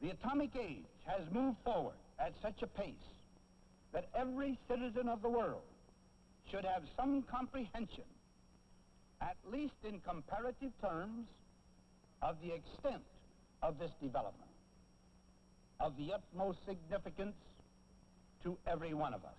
The atomic age has moved forward at such a pace that every citizen of the world should have some comprehension, at least in comparative terms, of the extent of this development, of the utmost significance to every one of us.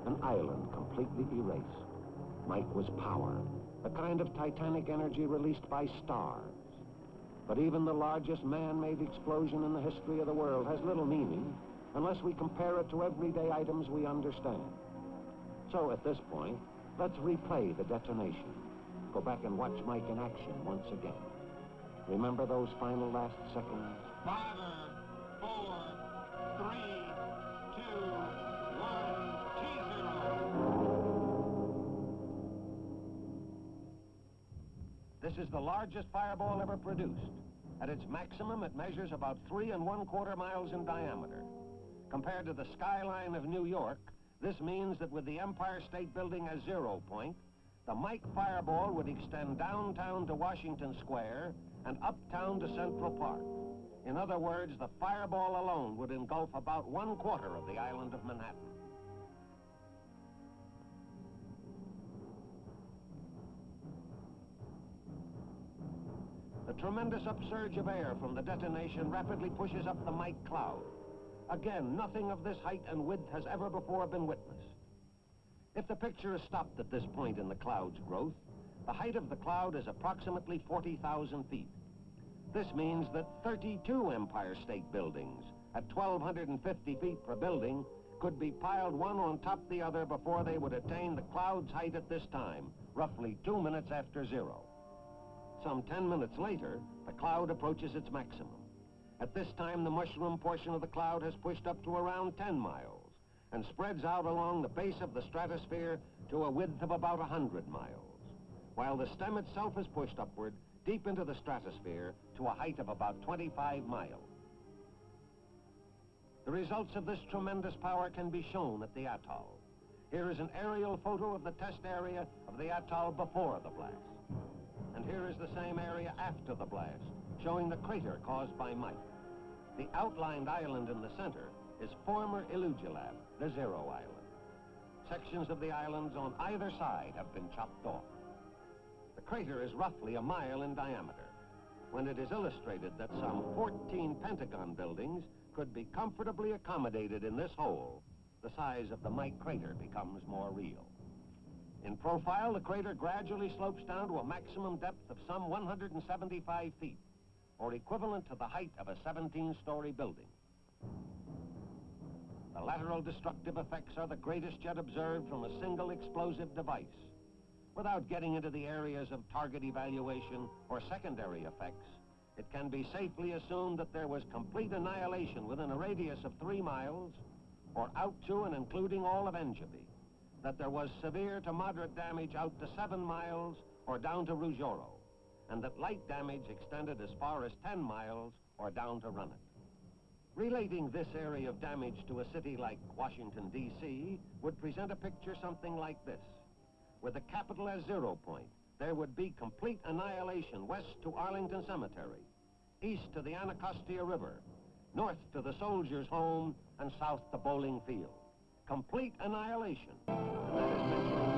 An island completely erased. Mike was power, the kind of titanic energy released by stars. But even the largest man-made explosion in the history of the world has little meaning unless we compare it to everyday items we understand. So at this point, let's replay the detonation. Go back and watch Mike in action once again. Remember those final last seconds? 5, 4, 3, 2, 1, T0. This is the largest fireball ever produced. At its maximum, it measures about 3 1/4 miles in diameter. Compared to the skyline of New York, this means that with the Empire State Building as 0 point, the Mike fireball would extend downtown to Washington Square and uptown to Central Park. In other words, the fireball alone would engulf about 1/4 of the island of Manhattan. The tremendous upsurge of air from the detonation rapidly pushes up the Mike cloud. Again, nothing of this height and width has ever before been witnessed. If the picture is stopped at this point in the cloud's growth, the height of the cloud is approximately 40,000 feet. This means that 32 Empire State Buildings at 1,250 feet per building could be piled one on top of the other before they would attain the cloud's height at this time, roughly 2 minutes after 0. Some 10 minutes later, the cloud approaches its maximum. At this time, the mushroom portion of the cloud has pushed up to around 10 miles and spreads out along the base of the stratosphere to a width of about 100 miles, while the stem itself is pushed upward deep into the stratosphere to a height of about 25 miles. The results of this tremendous power can be shown at the atoll. Here is an aerial photo of the test area of the atoll before the blast. And here is the same area after the blast, showing the crater caused by Mike. The outlined island in the center is former Illugelab, the Zero Island. Sections of the islands on either side have been chopped off. The crater is roughly a mile in diameter, when it is illustrated that some 14 Pentagon buildings could be comfortably accommodated in this hole. The size of the Mike crater becomes more real. In profile, the crater gradually slopes down to a maximum depth of some 175 feet, or equivalent to the height of a 17-story building. The lateral destructive effects are the greatest yet observed from a single explosive device. Without getting into the areas of target evaluation or secondary effects, it can be safely assumed that there was complete annihilation within a radius of 3 miles, or out to and including all of Engebi, that there was severe to moderate damage out to 7 miles or down to Ruggiero, and that light damage extended as far as 10 miles or down to Runnet. Relating this area of damage to a city like Washington, D.C. would present a picture something like this. With the capital as 0 point, there would be complete annihilation west to Arlington Cemetery, east to the Anacostia River, north to the Soldiers' Home, and south to Bowling Field. Complete annihilation. That is mentioned